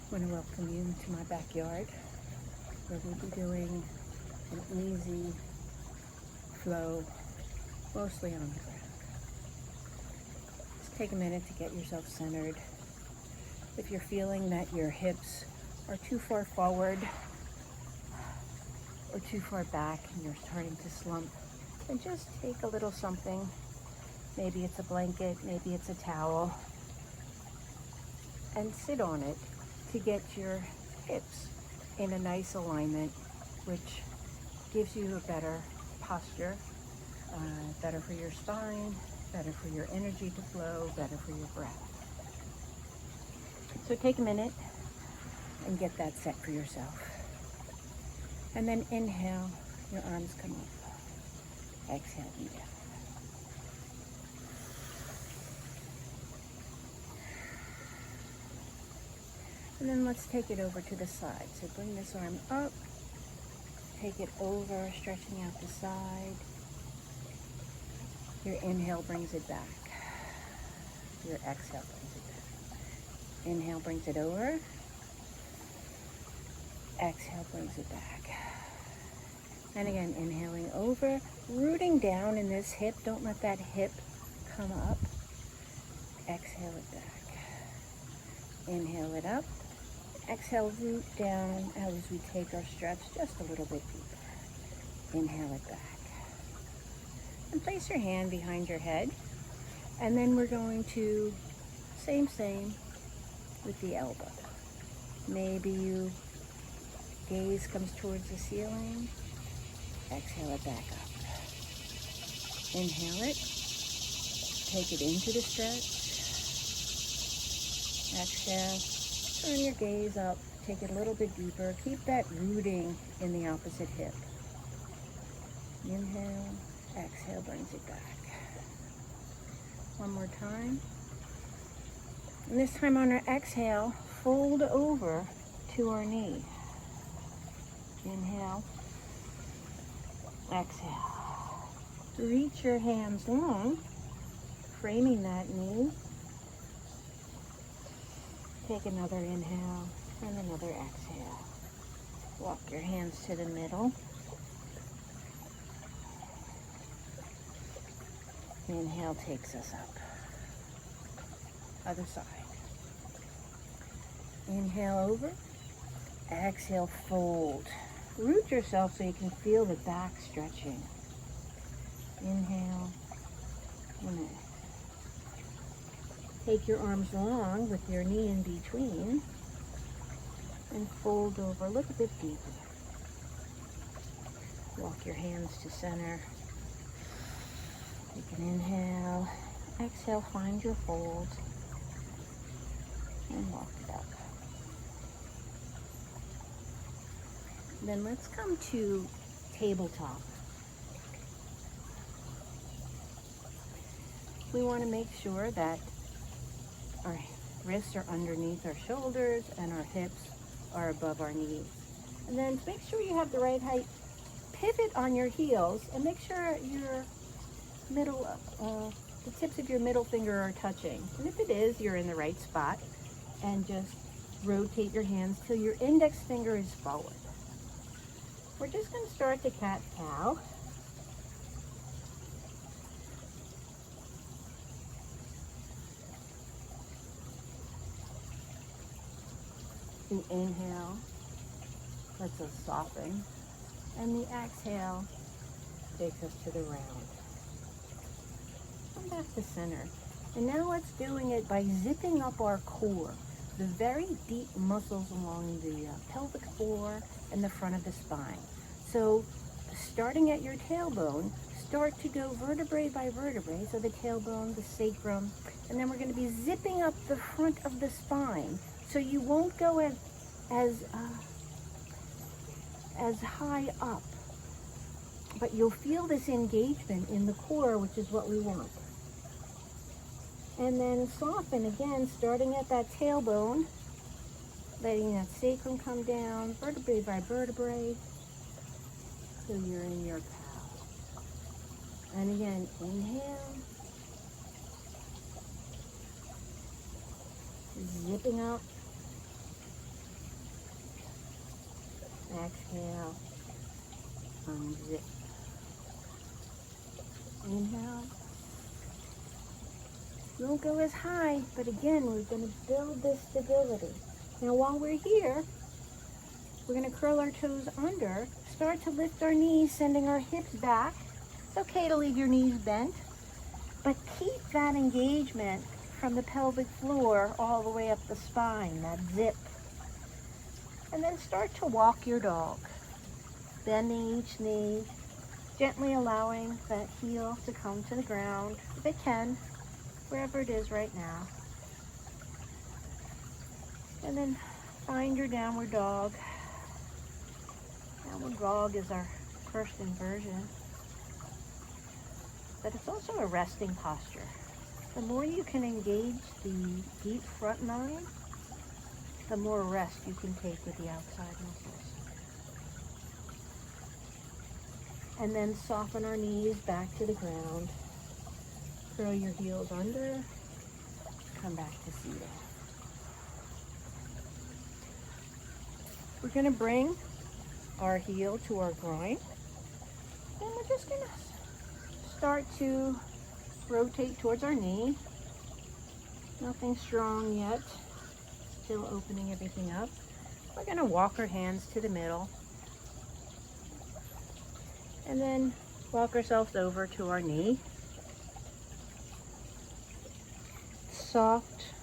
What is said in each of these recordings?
I want to welcome you to my backyard where we'll be doing an easy flow, mostly on the ground. Just take a minute to get yourself centered. If you're feeling that your hips are too far forward or too far back and you're starting to slump, then just take a little something. Maybe it's a blanket, maybe it's a towel, and sit on it to get your hips in a nice alignment, which gives you a better posture, better for your spine, better for your energy to flow, better for your breath. So take a minute and get that set for yourself. And then inhale, your arms come up. Exhale them down. And then let's take it over to the side. So bring this arm up, take it over, stretching out the side. Your inhale brings it back. Your exhale brings it back. Inhale brings it over. Exhale brings it back. And again, inhaling over, rooting down in this hip. Don't let that hip come up. Exhale it back. Inhale it up. Exhale, root down as we take our stretch just a little bit deeper. Inhale it back. And place your hand behind your head. And then we're going to, same with the elbow. Maybe you gaze comes towards the ceiling. Exhale it back up. Inhale it. Take it into the stretch. Exhale. Turn your gaze up, take it a little bit deeper. Keep that rooting in the opposite hip. Inhale, exhale brings it back. One more time. And this time on our exhale, fold over to our knee. Inhale, exhale. Reach your hands long, framing that knee. Take another inhale and another exhale. Walk your hands to the middle. Inhale takes us up. Other side. Inhale over. Exhale, fold. Root yourself so you can feel the back stretching. Inhale and exhale. Take your arms long with your knee in between and fold over a little bit deeper. Walk your hands to center. Take an inhale. Exhale, find your fold and walk it up. Then let's come to tabletop. We want to make sure that our wrists are underneath our shoulders and our hips are above our knees. And then make sure you have the right height. Pivot on your heels and make sure your the tips of your middle finger are touching. And if it is, you're in the right spot. And just rotate your hands till your index finger is forward. We're just going to start the cat-cow. The inhale lets us soften, and the exhale takes us to the round. Come back to center. And now let's doing it by zipping up our core, the very deep muscles along the pelvic floor and the front of the spine. So starting at your tailbone, start to go vertebrae by vertebrae, so the tailbone, the sacrum, and then we're going to be zipping up the front of the spine. So you won't go as high up, but you'll feel this engagement in the core, which is what we want. And then soften again, starting at that tailbone, letting that sacrum come down, vertebrae by vertebrae, till you're in your cow. And again, inhale, zipping up, Exhale. Unzip. Inhale. You won't go as high, but again, we're going to build this stability. Now while we're here, we're going to curl our toes under, start to lift our knees, sending our hips back. It's okay to leave your knees bent, but keep that engagement from the pelvic floor all the way up the spine, that zip. And then start to walk your dog, bending each knee, gently allowing that heel to come to the ground, if it can, wherever it is right now. And then find your downward dog. Downward dog is our first inversion, but it's also a resting posture. The more you can engage the deep front line, the more rest you can take with the outside muscles. And then soften our knees back to the ground. Curl your heels under, come back to seated. We're going to bring our heel to our groin, and we're just going to start to rotate towards our knee. Nothing strong yet, still opening everything up. We're going to walk our hands to the middle, and then walk ourselves over to our knee. Soft,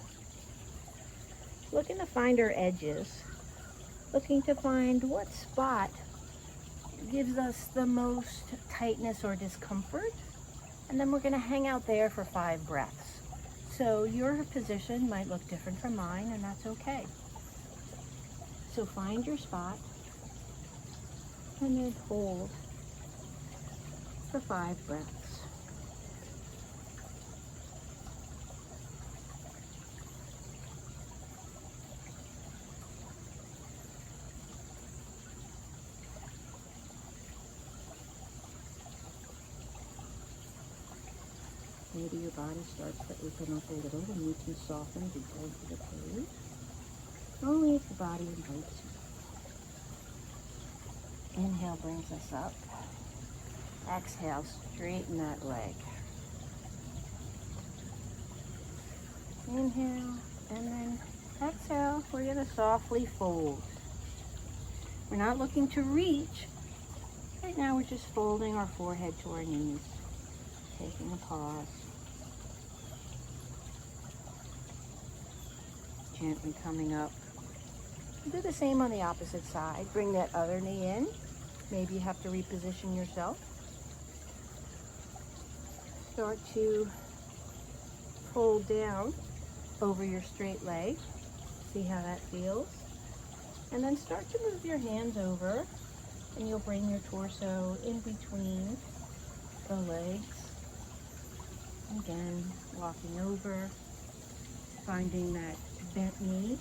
looking to find our edges, looking to find what spot gives us the most tightness or discomfort, and then we're going to hang out there for 5 breaths. So your position might look different from mine, and that's okay. So find your spot and then hold for 5 breaths. Maybe your body starts to open up a little and you can soften to go to the toes. Only if the body invites you. Inhale brings us up. Exhale, straighten that leg. Inhale, and then exhale. We're going to softly fold. We're not looking to reach. Right now we're just folding our forehead to our knees. Taking a pause. Gently coming up. Do the same on the opposite side. Bring that other knee in. Maybe you have to reposition yourself. Start to fold down over your straight leg. See how that feels. And then start to move your hands over, and you'll bring your torso in between the legs. Again, walking over, finding that bent knee.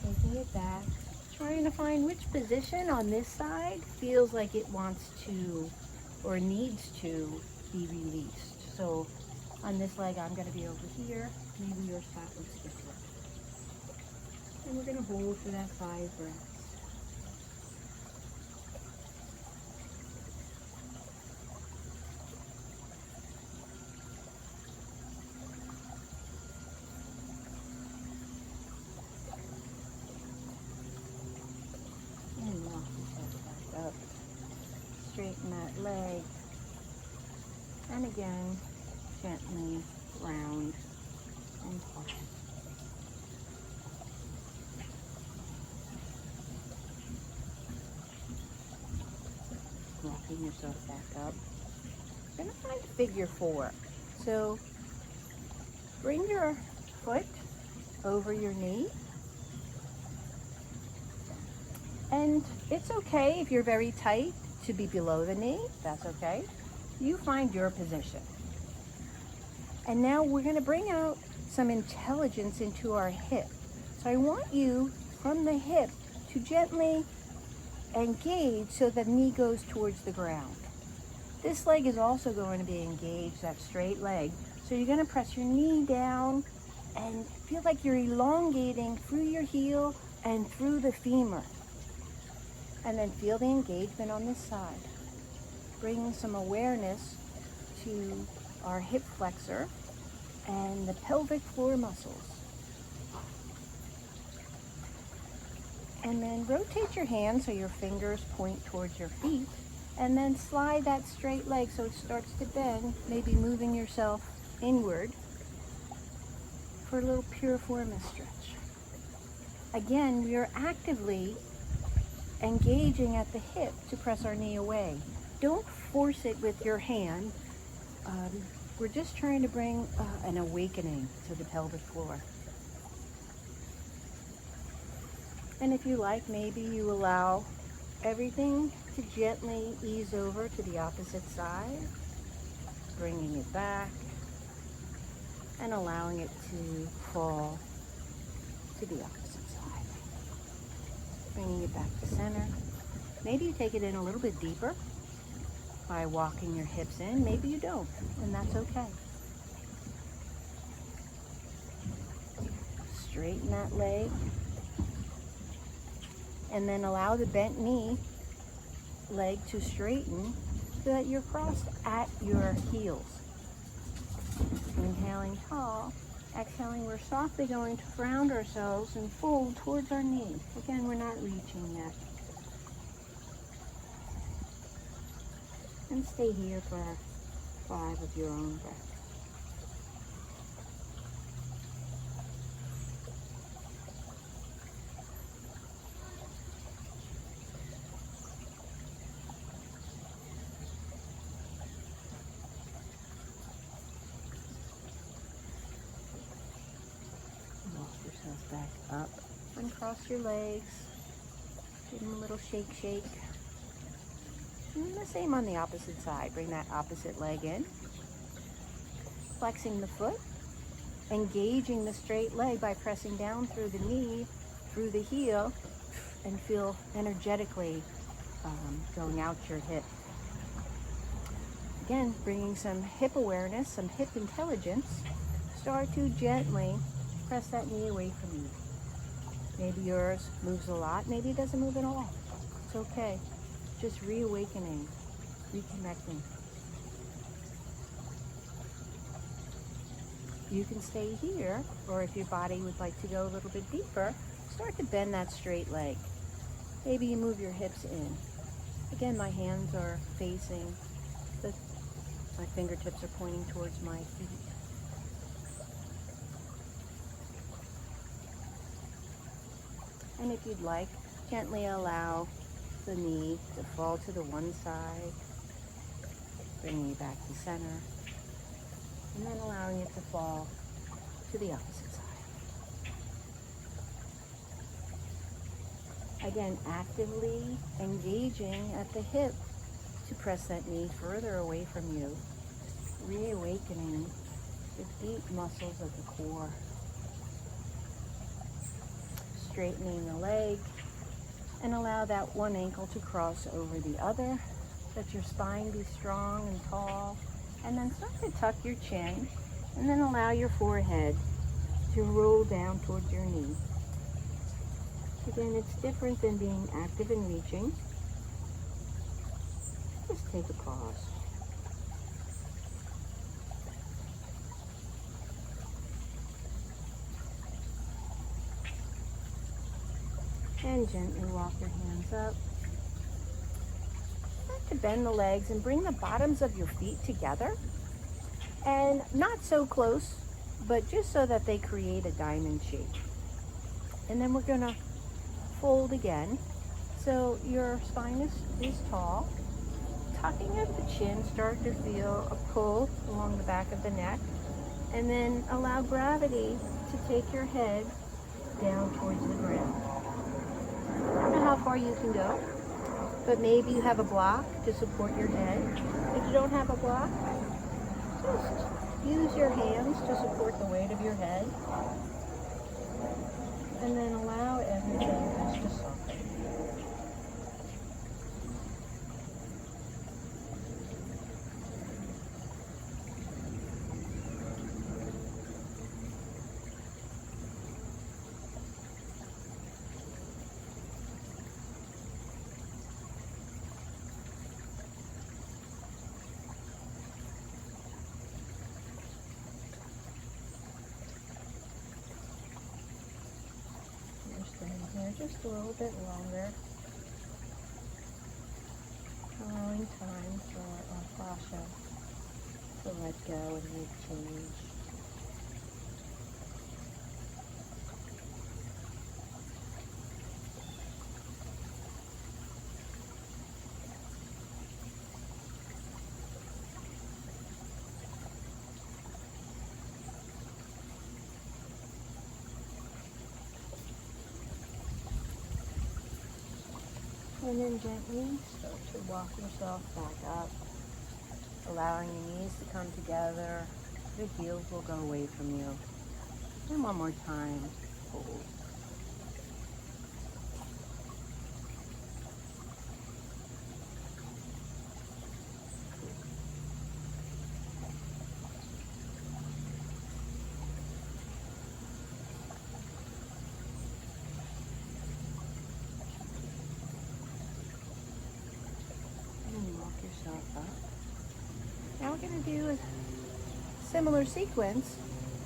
Taking it back, trying to find which position on this side feels like it wants to or needs to be released. So on this leg, I'm going to be over here. Maybe your spot looks different. And we're going to hold for that 5 breaths. And walk your head back up. Straighten that leg. And again, gently round and pause. Walking yourself back up. You're going to find figure 4. So bring your foot over your knee. And it's okay if you're very tight to be below the knee. That's okay. You find your position. And now we're going to bring out some intelligence into our hip. So I want you from the hip to gently engage so the knee goes towards the ground. This leg is also going to be engaged, that straight leg. So you're going to press your knee down and feel like you're elongating through your heel and through the femur. And then feel the engagement on this side. Bringing some awareness to our hip flexor and the pelvic floor muscles. And then rotate your hands so your fingers point towards your feet. And then slide that straight leg so it starts to bend, maybe moving yourself inward for a little piriformis stretch. Again, we are actively engaging at the hip to press our knee away. Don't force it with your hand. We're just trying to bring an awakening to the pelvic floor. And if you like, maybe you allow everything to gently ease over to the opposite side, bringing it back and allowing it to fall to the opposite side. Bringing it back to center. Maybe you take it in a little bit deeper by walking your hips in. Maybe you don't, and that's okay. Straighten that leg. And then allow the bent knee leg to straighten so that you're crossed at your heels. Inhaling tall, exhaling, we're softly going to ground ourselves and fold towards our knee. Again, we're not reaching yet. And stay here for 5 of your own breaths. Back up, uncross your legs, give them a little shake. And the same on the opposite side. Bring that opposite leg in, flexing the foot, engaging the straight leg by pressing down through the knee, through the heel, and feel energetically going out your hip. Again, bringing some hip awareness, some hip intelligence. Start to gently press that knee away from you. Maybe yours moves a lot, maybe it doesn't move at all. It's okay. Just reawakening, reconnecting. You can stay here, or if your body would like to go a little bit deeper, start to bend that straight leg. Maybe you move your hips in. Again, my hands are facing, my fingertips are pointing towards my feet. And if you'd like, gently allow the knee to fall to the one side, bringing it back to center, and then allowing it to fall to the opposite side. Again, actively engaging at the hip to press that knee further away from you, reawakening the deep muscles of the core. Straightening the leg and allow that one ankle to cross over the other. Let your spine be strong and tall, and then start to tuck your chin, and then allow your forehead to roll down towards your knee. Again, it's different than being active and reaching. Just take a pause. And gently walk your hands up. Start to bend the legs and bring the bottoms of your feet together. And not so close, but just so that they create a diamond shape. And then we're going to fold again. So your spine is tall. Tucking at the chin, start to feel a pull along the back of the neck. And then allow gravity to take your head down towards the ground. I don't know how far you can go, but maybe you have a block to support your head. If you don't have a block, just use your hands to support the weight of your head. And then allow everything just to soften. just a little bit longer. Allowing time for our fascia to let go and make change. And then gently start to walk yourself back up, allowing your knees to come together. The heels will go away from you. And one more time, hold. Up. Now we're going to do a similar sequence,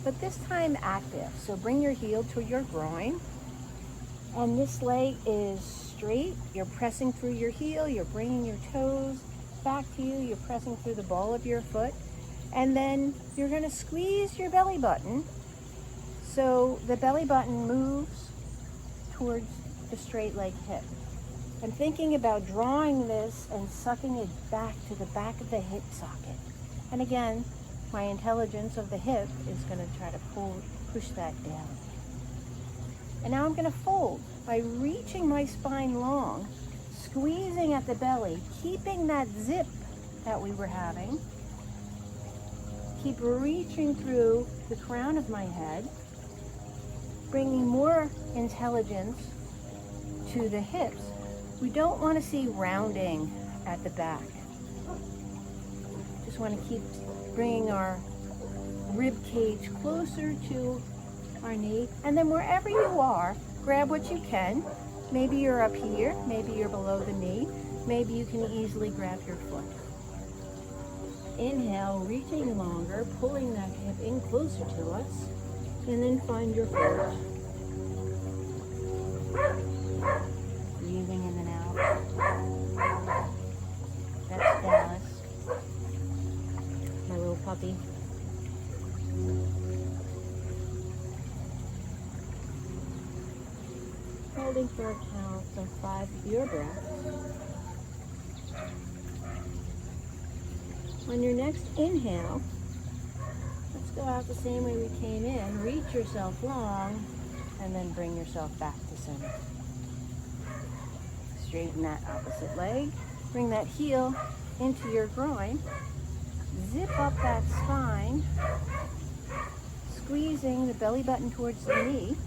but this time active. So bring your heel to your groin, and this leg is straight. You're pressing through your heel, you're bringing your toes back to you, you're pressing through the ball of your foot, and then you're going to squeeze your belly button so the belly button moves towards the straight leg hip. I'm thinking about drawing this and sucking it back to the back of the hip socket. And again, my intelligence of the hip is going to try to push that down. And now I'm going to fold by reaching my spine long, squeezing at the belly, keeping that zip that we were having. Keep reaching through the crown of my head, bringing more intelligence to the hips. We don't want to see rounding at the back. Just want to keep bringing our rib cage closer to our knee. And then wherever you are, grab what you can. Maybe you're up here, maybe you're below the knee. Maybe you can easily grab your foot. Inhale, reaching longer, pulling that hip in closer to us. And then find your foot. Breathing in and out. That's Dallas, my little puppy. Holding for a count of 5 of your breaths. On your next inhale, let's go out the same way we came in. Reach yourself long, and then bring yourself back to center. Straighten that opposite leg. Bring that heel into your groin. Zip up that spine. Squeezing the belly button towards the knee.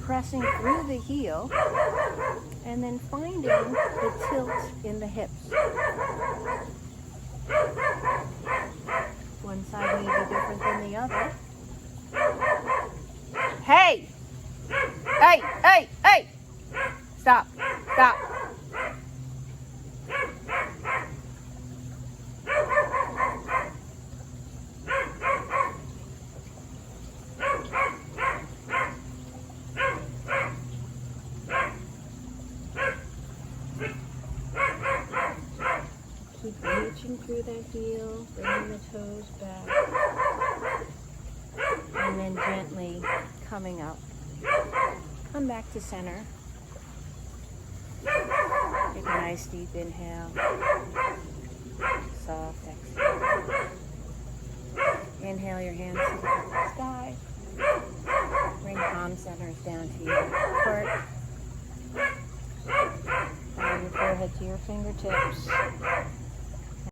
Pressing through the heel. And then finding the tilt in the hips. One side may be different than the other. Hey! Hey! Hey! Hey! Stop! Stop! Keep reaching through that heel, bringing the toes back, and then gently coming up. Come back to center. Take a nice deep inhale. Soft exhale. Inhale your hands to the sky. Bring palm centers down to your heart. Bring your forehead to your fingertips.